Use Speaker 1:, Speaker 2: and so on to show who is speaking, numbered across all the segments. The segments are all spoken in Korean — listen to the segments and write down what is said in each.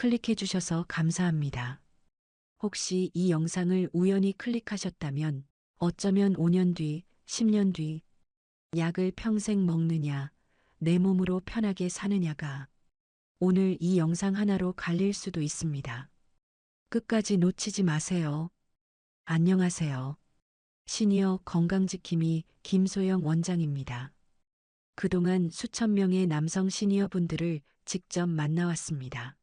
Speaker 1: 클릭해 주셔서 감사합니다. 혹시 이 영상을 우연히 클릭하셨다면 어쩌면 5년 뒤, 10년 뒤 약을 평생 먹느냐, 내 몸으로 편하게 사느냐가 오늘 이 영상 하나로 갈릴 수도 있습니다. 끝까지 놓치지 마세요. 안녕하세요. 시니어 건강지킴이 김소영 원장입니다. 그동안 수천 명의 남성 시니어분들을 직접 만나왔습니다.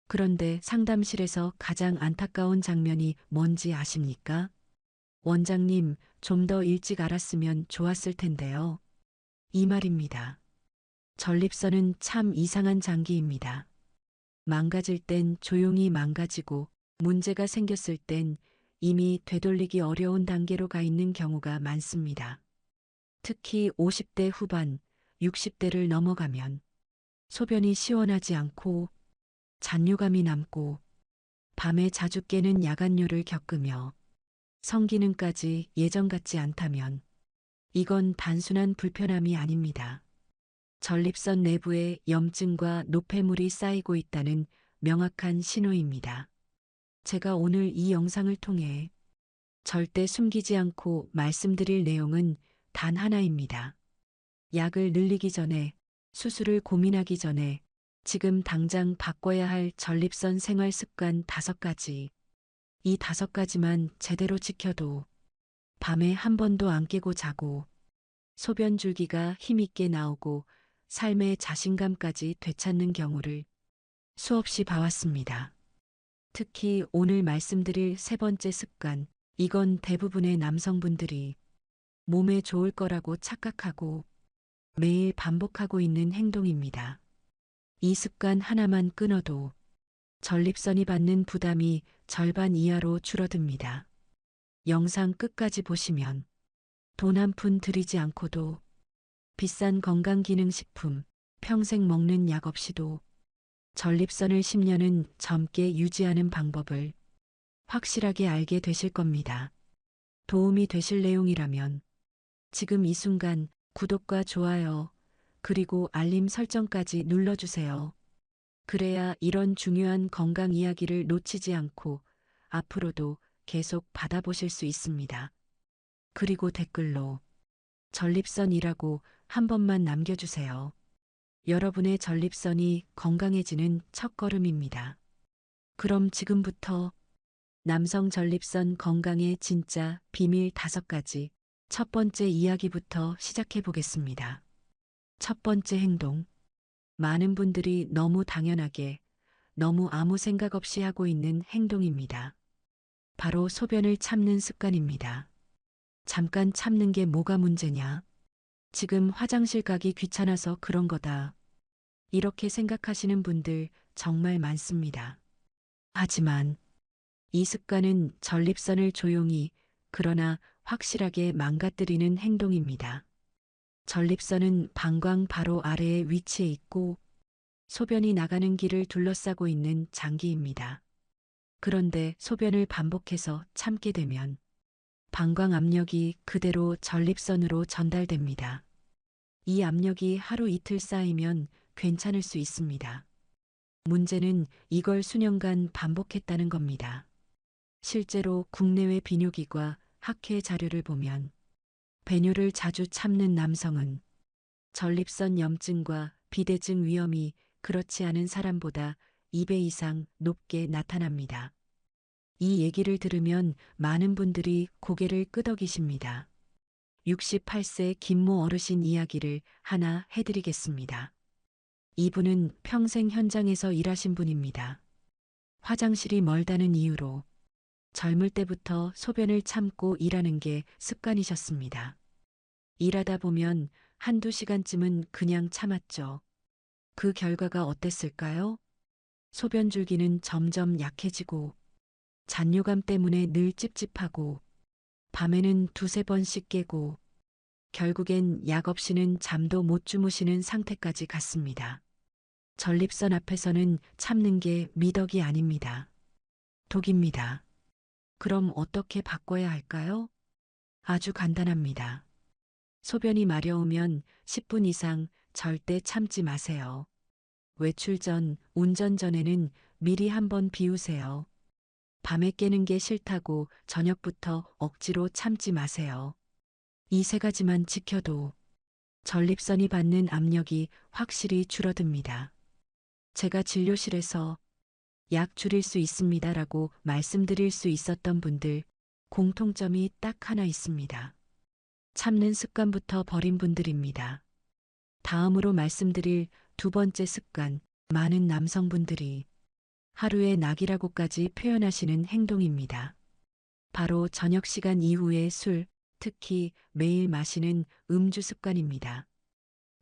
Speaker 1: 그런데 상담실에서 가장 안타까운 장면이 뭔지 아십니까? 원장님, 좀 더 일찍 알았으면 좋았을 텐데요. 이 말입니다. 전립선은 참 이상한 장기입니다. 망가질 땐 조용히 망가지고 문제가 생겼을 땐 이미 되돌리기 어려운 단계로 가 있는 경우가 많습니다. 특히 50대 후반, 60대를 넘어가면 소변이 시원하지 않고 잔류감이 남고 밤에 자주 깨는 야간뇨를 겪으며 성기능까지 예전 같지 않다면 이건 단순한 불편함이 아닙니다. 전립선 내부에 염증과 노폐물이 쌓이고 있다는 명확한 신호입니다. 제가 오늘 이 영상을 통해 절대 숨기지 않고 말씀드릴 내용은 단 하나입니다. 약을 늘리기 전에, 수술을 고민하기 전에 지금 당장 바꿔야 할 전립선 생활 습관 5가지. 이 5가지만 제대로 지켜도 밤에 한 번도 안 깨고 자고 소변 줄기가 힘있게 나오고 삶의 자신감까지 되찾는 경우를 수없이 봐왔습니다. 특히 오늘 말씀드릴 3번째 습관, 이건 대부분의 남성분들이 몸에 좋을 거라고 착각하고 매일 반복하고 있는 행동입니다. 이 습관 하나만 끊어도 전립선이 받는 부담이 절반 이하로 줄어듭니다. 영상 끝까지 보시면 돈 한 푼 들이지 않고도 비싼 건강기능식품, 평생 먹는 약 없이도 전립선을 10년은 젊게 유지하는 방법을 확실하게 알게 되실 겁니다. 도움이 되실 내용이라면 지금 이 순간 구독과 좋아요, 그리고 알림 설정까지 눌러주세요. 그래야 이런 중요한 건강 이야기를 놓치지 않고 앞으로도 계속 받아보실 수 있습니다. 그리고 댓글로 전립선이라고 한 번만 남겨주세요. 여러분의 전립선이 건강해지는 첫걸음입니다. 그럼 지금부터 남성 전립선 건강의 진짜 비밀 5가지 첫 번째 이야기부터 시작해 보겠습니다. 첫 번째 행동. 많은 분들이 너무 당연하게, 너무 아무 생각 없이 하고 있는 행동입니다. 바로 소변을 참는 습관입니다. 잠깐 참는 게 뭐가 문제냐? 지금 화장실 가기 귀찮아서 그런 거다. 이렇게 생각하시는 분들 정말 많습니다. 하지만 이 습관은 전립선을 조용히, 그러나 확실하게 망가뜨리는 행동입니다. 전립선은 방광 바로 아래에 위치해 있고 소변이 나가는 길을 둘러싸고 있는 장기입니다. 그런데 소변을 반복해서 참게 되면 방광 압력이 그대로 전립선으로 전달됩니다. 이 압력이 하루 이틀 쌓이면 괜찮을 수 있습니다. 문제는 이걸 수년간 반복했다는 겁니다. 실제로 국내외 비뇨기과 학회 자료를 보면 배뇨를 자주 참는 남성은 전립선 염증과 비대증 위험이 그렇지 않은 사람보다 2배 이상 높게 나타납니다. 이 얘기를 들으면 많은 분들이 고개를 끄덕이십니다. 68세 김모 어르신 이야기를 하나 해드리겠습니다. 이분은 평생 현장에서 일하신 분입니다. 화장실이 멀다는 이유로 젊을 때부터 소변을 참고 일하는 게 습관이셨습니다. 일하다 보면 한두 시간쯤은 그냥 참았죠. 그 결과가 어땠을까요? 소변 줄기는 점점 약해지고 잔뇨감 때문에 늘 찝찝하고 밤에는 두세 번씩 깨고 결국엔 약 없이는 잠도 못 주무시는 상태까지 갔습니다. 전립선 앞에서는 참는 게 미덕이 아닙니다. 독입니다. 그럼 어떻게 바꿔야 할까요? 아주 간단합니다. 소변이 마려우면 10분 이상 절대 참지 마세요. 외출 전, 운전 전에는 미리 한번 비우세요. 밤에 깨는 게 싫다고 저녁부터 억지로 참지 마세요. 이 세 가지만 지켜도 전립선이 받는 압력이 확실히 줄어듭니다. 제가 진료실에서 약 줄일 수 있습니다라고 말씀드릴 수 있었던 분들 공통점이 딱 하나 있습니다. 참는 습관부터 버린 분들입니다. 다음으로 말씀드릴 두 번째 습관, 많은 남성분들이 하루의 낙이라고까지 표현하시는 행동입니다. 바로 저녁 시간 이후에 술, 특히 매일 마시는 음주 습관입니다.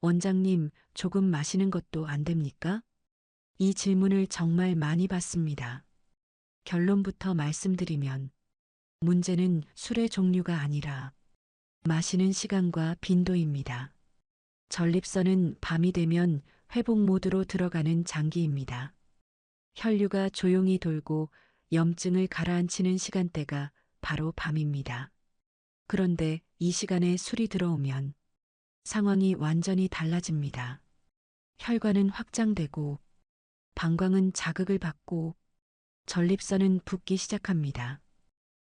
Speaker 1: 원장님, 조금 마시는 것도 안 됩니까? 이 질문을 정말 많이 받습니다. 결론부터 말씀드리면 문제는 술의 종류가 아니라 마시는 시간과 빈도입니다. 전립선은 밤이 되면 회복 모드로 들어가는 장기입니다. 혈류가 조용히 돌고 염증을 가라앉히는 시간대가 바로 밤입니다. 그런데 이 시간에 술이 들어오면 상황이 완전히 달라집니다. 혈관은 확장되고 방광은 자극을 받고 전립선은 붓기 시작합니다.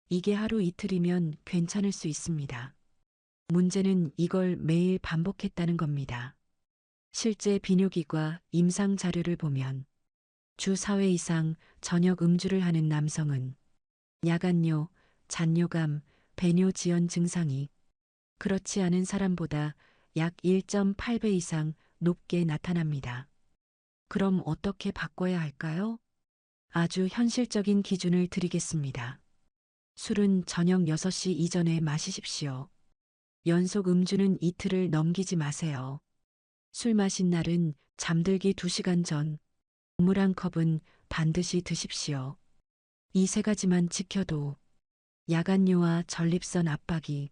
Speaker 1: 이게 하루 이틀이면 괜찮을 수 있습니다. 문제는 이걸 매일 반복했다는 겁니다. 실제 비뇨기과 임상 자료를 보면 주 4회 이상 저녁 음주를 하는 남성은 야간뇨, 잔뇨감, 배뇨지연 증상이 그렇지 않은 사람보다 약 1.8배 이상 높게 나타납니다. 그럼 어떻게 바꿔야 할까요? 아주 현실적인 기준을 드리겠습니다. 술은 저녁 6시 이전에 마시십시오. 연속 음주는 이틀을 넘기지 마세요. 술 마신 날은 잠들기 2시간 전, 물 한 컵은 반드시 드십시오. 이 세 가지만 지켜도 야간뇨와 전립선 압박이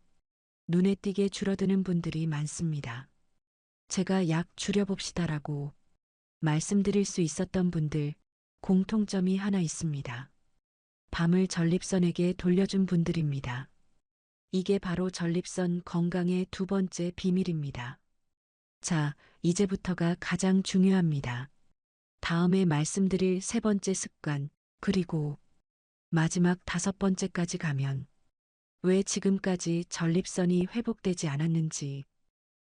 Speaker 1: 눈에 띄게 줄어드는 분들이 많습니다. 제가 약 줄여봅시다라고 말씀드릴 수 있었던 분들 공통점이 하나 있습니다. 밤을 전립선에게 돌려준 분들입니다. 이게 바로 전립선 건강의 두 번째 비밀입니다. 자, 이제부터가 가장 중요합니다. 다음에 말씀드릴 세 번째 습관, 그리고 마지막 5번째까지 가면 왜 지금까지 전립선이 회복되지 않았는지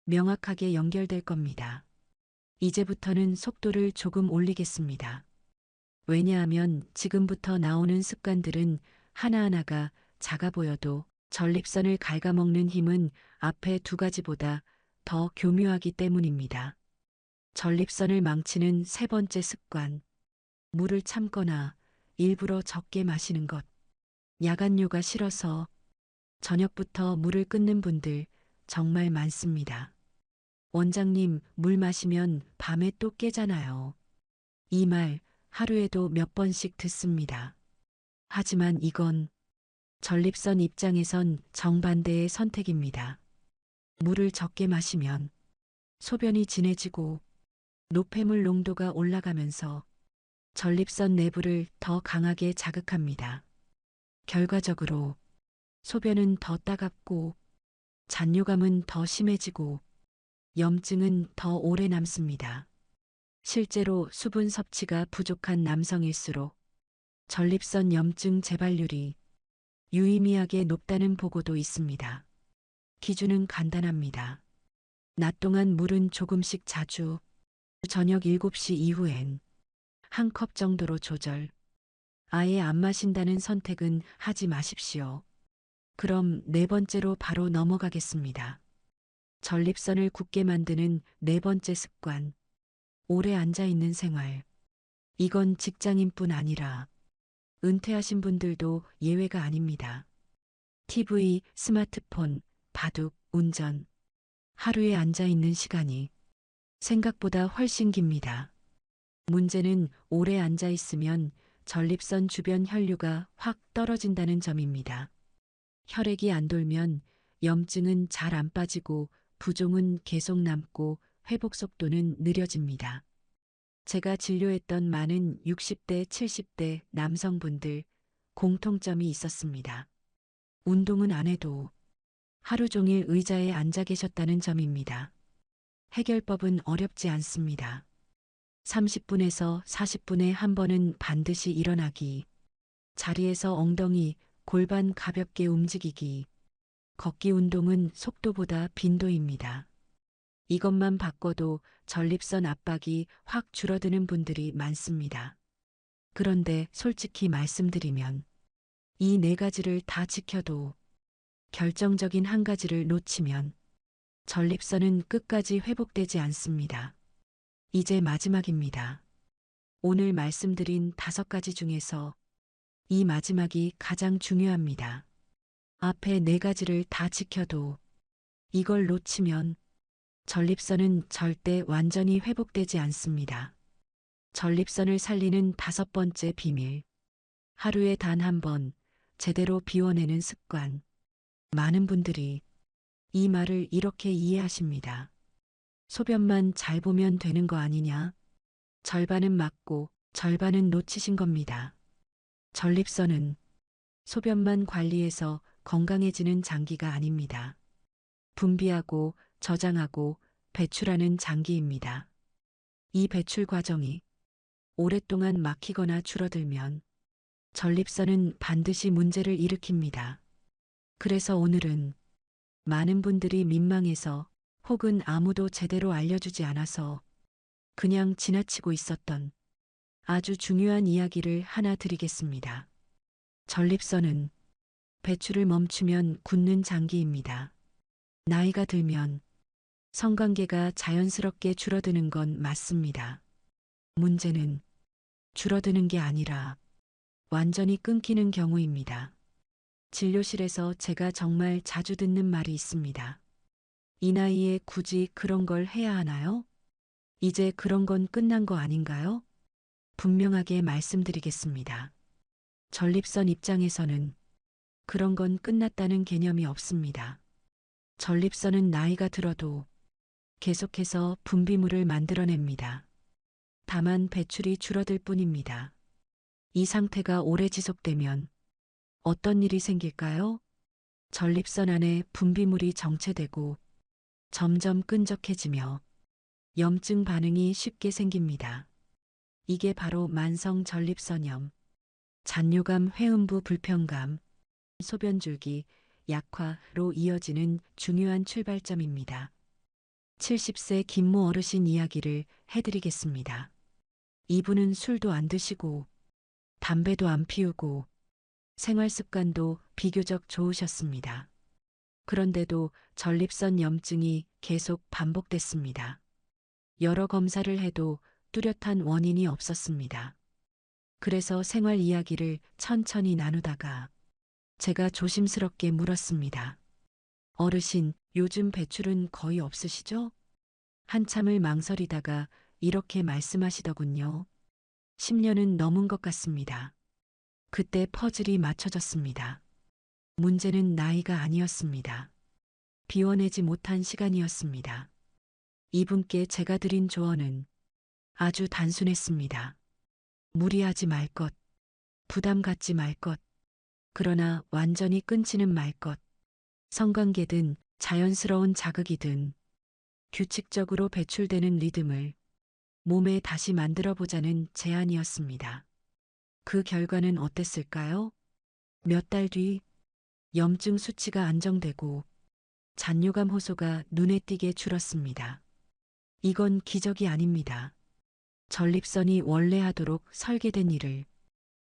Speaker 1: 명확하게 연결될 겁니다. 이제부터는 속도를 조금 올리겠습니다. 왜냐하면 지금부터 나오는 습관들은 하나하나가 작아 보여도 전립선을 갉아먹는 힘은 앞에 두 가지보다 더 교묘하기 때문입니다. 전립선을 망치는 세 번째 습관, 물을 참거나 일부러 적게 마시는 것. 야간뇨가 싫어서 저녁부터 물을 끊는 분들 정말 많습니다. 원장님, 물 마시면 밤에 또 깨잖아요. 이 말 하루에도 몇 번씩 듣습니다. 하지만 이건 전립선 입장에선 정반대의 선택입니다. 물을 적게 마시면 소변이 진해지고 노폐물 농도가 올라가면서 전립선 내부를 더 강하게 자극합니다. 결과적으로 소변은 더 따갑고 잔뇨감은 더 심해지고 염증은 더 오래 남습니다. 실제로 수분 섭취가 부족한 남성일수록 전립선 염증 재발률이 유의미하게 높다는 보고도 있습니다. 기준은 간단합니다. 낮 동안 물은 조금씩 자주, 저녁 7시 이후엔 한 컵 정도로 조절. 아예 안 마신다는 선택은 하지 마십시오. 그럼 네 번째로 바로 넘어가겠습니다. 전립선을 굳게 만드는 네 번째 습관. 오래 앉아 있는 생활. 이건 직장인뿐 아니라 은퇴하신 분들도 예외가 아닙니다. TV, 스마트폰, 바둑, 운전. 하루에 앉아 있는 시간이 생각보다 훨씬 깁니다. 문제는 오래 앉아 있으면 전립선 주변 혈류가 확 떨어진다는 점입니다. 혈액이 안 돌면 염증은 잘 안 빠지고 부종은 계속 남고 회복 속도는 느려집니다. 제가 진료했던 많은 60대, 70대 남성분들 공통점이 있었습니다. 운동은 안 해도 하루 종일 의자에 앉아 계셨다는 점입니다. 해결법은 어렵지 않습니다. 30분에서 40분에 한 번은 반드시 일어나기. 자리에서 엉덩이, 골반 가볍게 움직이기. 걷기 운동은 속도보다 빈도입니다. 이것만 바꿔도 전립선 압박이 확 줄어드는 분들이 많습니다. 그런데 솔직히 말씀드리면 이 네 가지를 다 지켜도 결정적인 한 가지를 놓치면 전립선은 끝까지 회복되지 않습니다. 이제 마지막입니다. 오늘 말씀드린 5가지 중에서 이 마지막이 가장 중요합니다. 앞에 4가지를 다 지켜도 이걸 놓치면 전립선은 절대 완전히 회복되지 않습니다. 전립선을 살리는 5번째 비밀. 하루에 단 한 번 제대로 비워내는 습관. 많은 분들이 이 말을 이렇게 이해하십니다. 소변만 잘 보면 되는 거 아니냐? 절반은 맞고 절반은 놓치신 겁니다. 전립선은 소변만 관리해서 건강해지는 장기가 아닙니다. 분비하고 저장하고 배출하는 장기입니다. 이 배출 과정이 오랫동안 막히거나 줄어들면 전립선은 반드시 문제를 일으킵니다. 그래서 오늘은 많은 분들이 민망해서 혹은 아무도 제대로 알려주지 않아서 그냥 지나치고 있었던 아주 중요한 이야기를 하나 드리겠습니다. 전립선은 배출을 멈추면 굳는 장기입니다. 나이가 들면 성관계가 자연스럽게 줄어드는 건 맞습니다. 문제는 줄어드는 게 아니라 완전히 끊기는 경우입니다. 진료실에서 제가 정말 자주 듣는 말이 있습니다. 이 나이에 굳이 그런 걸 해야 하나요? 이제 그런 건 끝난 거 아닌가요? 분명하게 말씀드리겠습니다. 전립선 입장에서는 그런 건 끝났다는 개념이 없습니다. 전립선은 나이가 들어도 계속해서 분비물을 만들어냅니다. 다만 배출이 줄어들 뿐입니다. 이 상태가 오래 지속되면 어떤 일이 생길까요? 전립선 안에 분비물이 정체되고 점점 끈적해지며 염증 반응이 쉽게 생깁니다. 이게 바로 만성 전립선염, 잔뇨감, 회음부 불편감, 소변줄기, 약화로 이어지는 중요한 출발점입니다. 70세 김모 어르신 이야기를 해드리겠습니다. 이분은 술도 안 드시고 담배도 안 피우고 생활 습관도 비교적 좋으셨습니다. 그런데도 전립선 염증이 계속 반복됐습니다. 여러 검사를 해도 뚜렷한 원인이 없었습니다. 그래서 생활 이야기를 천천히 나누다가 제가 조심스럽게 물었습니다. 어르신, 요즘 배출은 거의 없으시죠? 한참을 망설이다가 이렇게 말씀하시더군요. 10년은 넘은 것 같습니다. 그때 퍼즐이 맞춰졌습니다. 문제는 나이가 아니었습니다. 비워내지 못한 시간이었습니다. 이분께 제가 드린 조언은 아주 단순했습니다. 무리하지 말 것, 부담 갖지 말 것, 그러나 완전히 끊지는 말 것, 성관계든 자연스러운 자극이든 규칙적으로 배출되는 리듬을 몸에 다시 만들어 보자는 제안이었습니다. 그 결과는 어땠을까요? 몇 달 뒤 염증 수치가 안정되고 잔뇨감 호소가 눈에 띄게 줄었습니다. 이건 기적이 아닙니다. 전립선이 원래 하도록 설계된 일을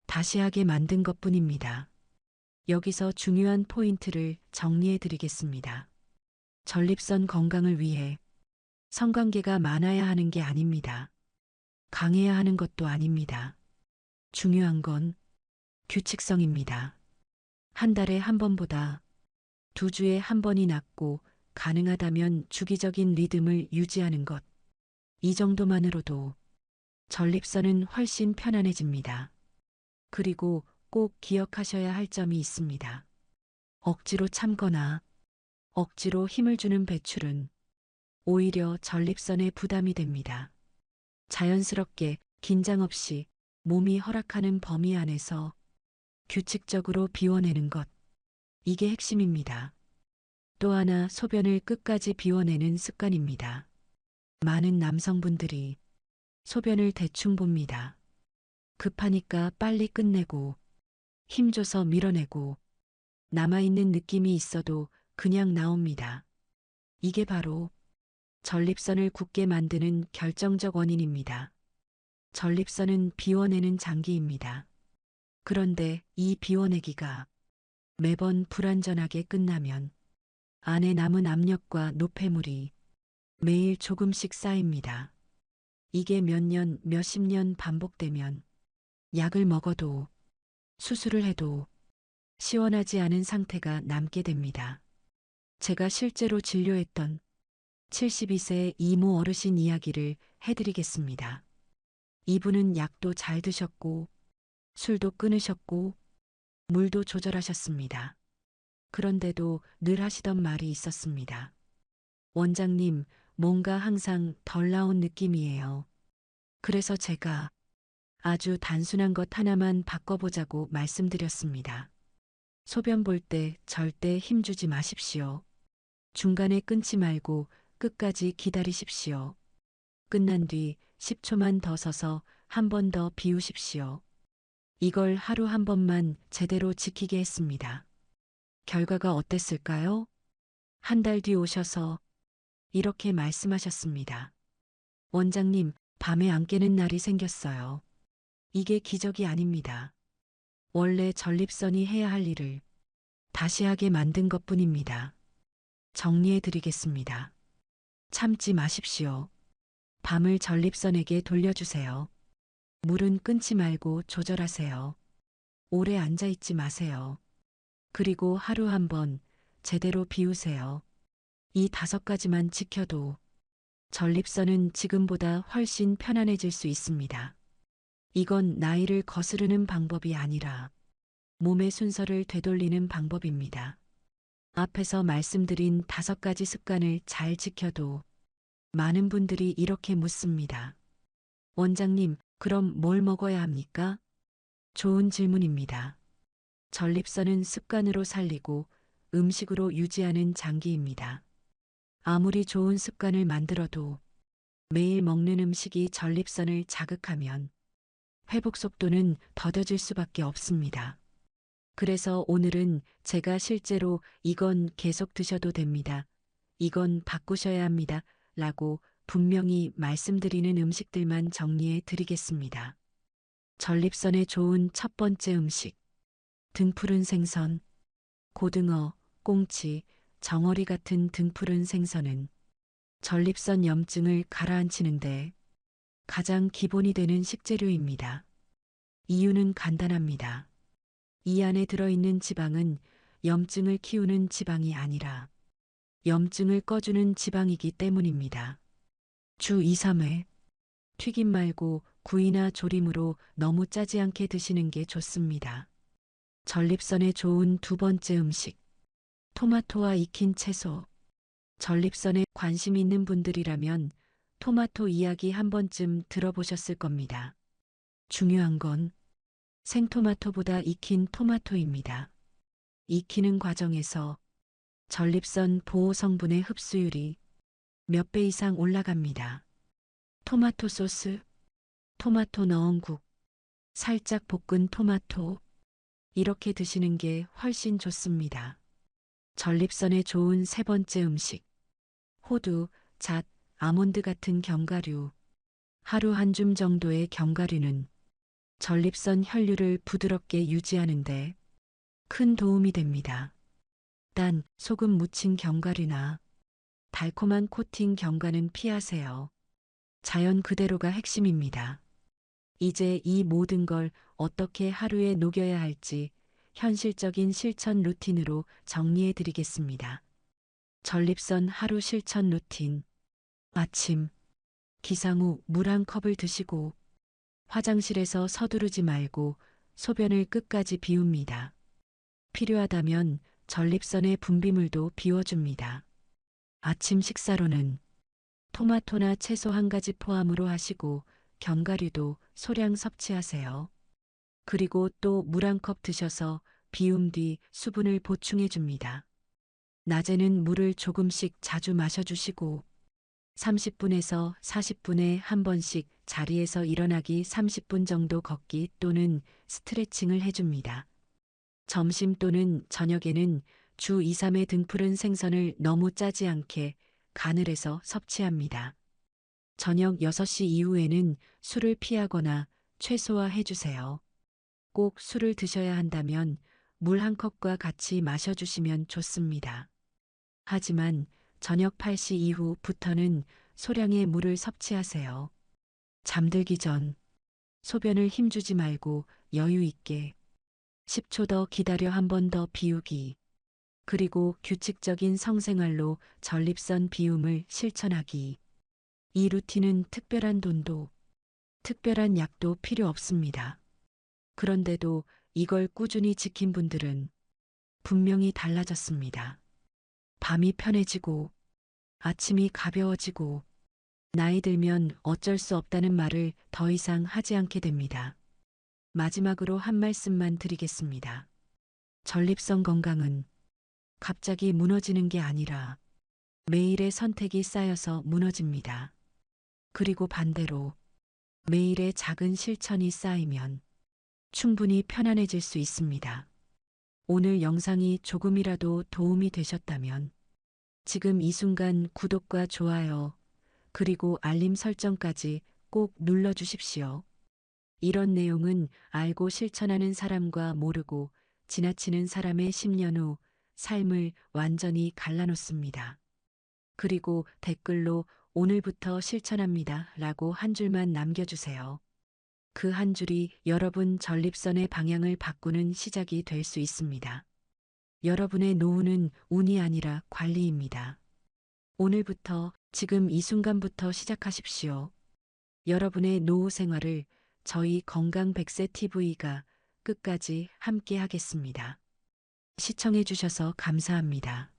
Speaker 1: 다시 하게 만든 것뿐입니다. 여기서 중요한 포인트를 정리해 드리겠습니다. 전립선 건강을 위해 성관계가 많아야 하는 게 아닙니다. 강해야 하는 것도 아닙니다. 중요한 건 규칙성입니다. 한 달에 한 번보다 2주에 한 번이 낫고 가능하다면 주기적인 리듬을 유지하는 것. 이 정도만으로도 전립선은 훨씬 편안해집니다. 그리고 꼭 기억하셔야 할 점이 있습니다. 억지로 참거나 억지로 힘을 주는 배출은 오히려 전립선에 부담이 됩니다. 자연스럽게 긴장 없이 몸이 허락하는 범위 안에서 규칙적으로 비워내는 것. 이게 핵심입니다. 또 하나 소변을 끝까지 비워내는 습관입니다. 많은 남성분들이 소변을 대충 봅니다. 급하니까 빨리 끝내고 힘줘서 밀어내고 남아있는 느낌이 있어도 그냥 나옵니다. 이게 바로 전립선을 굳게 만드는 결정적 원인입니다. 전립선은 비워내는 장기입니다. 그런데 이 비워내기가 매번 불완전하게 끝나면 안에 남은 압력과 노폐물이 매일 조금씩 쌓입니다. 이게 몇 년, 몇십 년 반복되면 약을 먹어도 수술을 해도 시원하지 않은 상태가 남게 됩니다. 제가 실제로 진료했던 72세 이모 어르신 이야기를 해드리겠습니다. 이분은 약도 잘 드셨고 술도 끊으셨고 물도 조절하셨습니다. 그런데도 늘 하시던 말이 있었습니다. 원장님, 뭔가 항상 덜 나온 느낌이에요. 그래서 제가 아주 단순한 것 하나만 바꿔보자고 말씀드렸습니다. 소변 볼 때 절대 힘주지 마십시오. 중간에 끊지 말고 끝까지 기다리십시오. 끝난 뒤 10초만 더 서서 한 번 더 비우십시오. 이걸 하루 한 번만 제대로 지키게 했습니다. 결과가 어땠을까요? 한 달 뒤 오셔서 이렇게 말씀하셨습니다. 원장님, 밤에 안 깨는 날이 생겼어요. 이게 기적이 아닙니다. 원래 전립선이 해야 할 일을 다시 하게 만든 것뿐입니다. 정리해 드리겠습니다. 참지 마십시오. 밤을 전립선에게 돌려주세요. 물은 끊지 말고 조절하세요. 오래 앉아 있지 마세요. 그리고 하루 한 번 제대로 비우세요. 이 5가지만 지켜도 전립선은 지금보다 훨씬 편안해질 수 있습니다. 이건 나이를 거스르는 방법이 아니라 몸의 순서를 되돌리는 방법입니다. 앞에서 말씀드린 5가지 습관을 잘 지켜도 많은 분들이 이렇게 묻습니다. 원장님, 그럼 뭘 먹어야 합니까? 좋은 질문입니다. 전립선은 습관으로 살리고 음식으로 유지하는 장기입니다. 아무리 좋은 습관을 만들어도 매일 먹는 음식이 전립선을 자극하면 회복 속도는 더뎌질 수밖에 없습니다. 그래서 오늘은 제가 실제로 이건 계속 드셔도 됩니다. 이건 바꾸셔야 합니다. 라고 분명히 말씀드리는 음식들만 정리해 드리겠습니다. 전립선에 좋은 첫 번째 음식. 등푸른 생선, 고등어, 꽁치, 정어리 같은 등푸른 생선은 전립선 염증을 가라앉히는데 가장 기본이 되는 식재료입니다. 이유는 간단합니다. 이 안에 들어있는 지방은 염증을 키우는 지방이 아니라 염증을 꺼주는 지방이기 때문입니다. 주 2, 3회 튀김 말고 구이나 조림으로 너무 짜지 않게 드시는 게 좋습니다. 전립선에 좋은 두 번째 음식. 토마토와 익힌 채소. 전립선에 관심 있는 분들이라면 토마토 이야기 한 번쯤 들어보셨을 겁니다. 중요한 건 생토마토보다 익힌 토마토입니다. 익히는 과정에서 전립선 보호 성분의 흡수율이 몇 배 이상 올라갑니다. 토마토 소스, 토마토 넣은 국, 살짝 볶은 토마토, 이렇게 드시는 게 훨씬 좋습니다. 전립선에 좋은 세 번째 음식. 호두, 잣, 아몬드 같은 견과류. 하루 한 줌 정도의 견과류는 전립선 혈류를 부드럽게 유지하는데 큰 도움이 됩니다. 단, 소금 묻힌 견과류나 달콤한 코팅 견과는 피하세요. 자연 그대로가 핵심입니다. 이제 이 모든 걸 어떻게 하루에 녹여야 할지 현실적인 실천 루틴으로 정리해 드리겠습니다. 전립선 하루 실천 루틴. 아침, 기상 후 물 한 컵을 드시고 화장실에서 서두르지 말고 소변을 끝까지 비웁니다. 필요하다면 전립선의 분비물도 비워줍니다. 아침 식사로는 토마토나 채소 한 가지 포함으로 하시고 견과류도 소량 섭취하세요. 그리고 또 물 한 컵 드셔서 비움 뒤 수분을 보충해 줍니다. 낮에는 물을 조금씩 자주 마셔주시고 30분에서 40분에 한 번씩 자리에서 일어나기 30분 정도 걷기 또는 스트레칭을 해줍니다. 점심 또는 저녁에는 주 2, 3회 등푸른 생선을 너무 짜지 않게 가늘해서 섭취합니다. 저녁 6시 이후에는 술을 피하거나 최소화해 주세요. 꼭 술을 드셔야 한다면 물 한 컵과 같이 마셔주시면 좋습니다. 하지만 저녁 8시 이후부터는 소량의 물을 섭취하세요. 잠들기 전 소변을 힘주지 말고 여유 있게 10초 더 기다려 한 번 더 비우기. 그리고 규칙적인 성생활로 전립선 비움을 실천하기. 이 루틴은 특별한 돈도 특별한 약도 필요 없습니다. 그런데도 이걸 꾸준히 지킨 분들은 분명히 달라졌습니다. 밤이 편해지고 아침이 가벼워지고 나이 들면 어쩔 수 없다는 말을 더 이상 하지 않게 됩니다. 마지막으로 한 말씀만 드리겠습니다. 전립선 건강은 갑자기 무너지는 게 아니라 매일의 선택이 쌓여서 무너집니다. 그리고 반대로 매일의 작은 실천이 쌓이면 충분히 편안해질 수 있습니다. 오늘 영상이 조금이라도 도움이 되셨다면 지금 이 순간 구독과 좋아요, 그리고 알림 설정까지 꼭 눌러주십시오. 이런 내용은 알고 실천하는 사람과 모르고 지나치는 사람의 10년 후 삶을 완전히 갈라놓습니다. 그리고 댓글로 오늘부터 실천합니다 라고 한 줄만 남겨주세요. 그 한 줄이 여러분 전립선의 방향을 바꾸는 시작이 될 수 있습니다. 여러분의 노후는 운이 아니라 관리입니다. 오늘부터 지금 이 순간부터 시작하십시오. 여러분의 노후 생활을 저희 건강 100세 TV가 끝까지 함께 하겠습니다. 시청해 주셔서 감사합니다.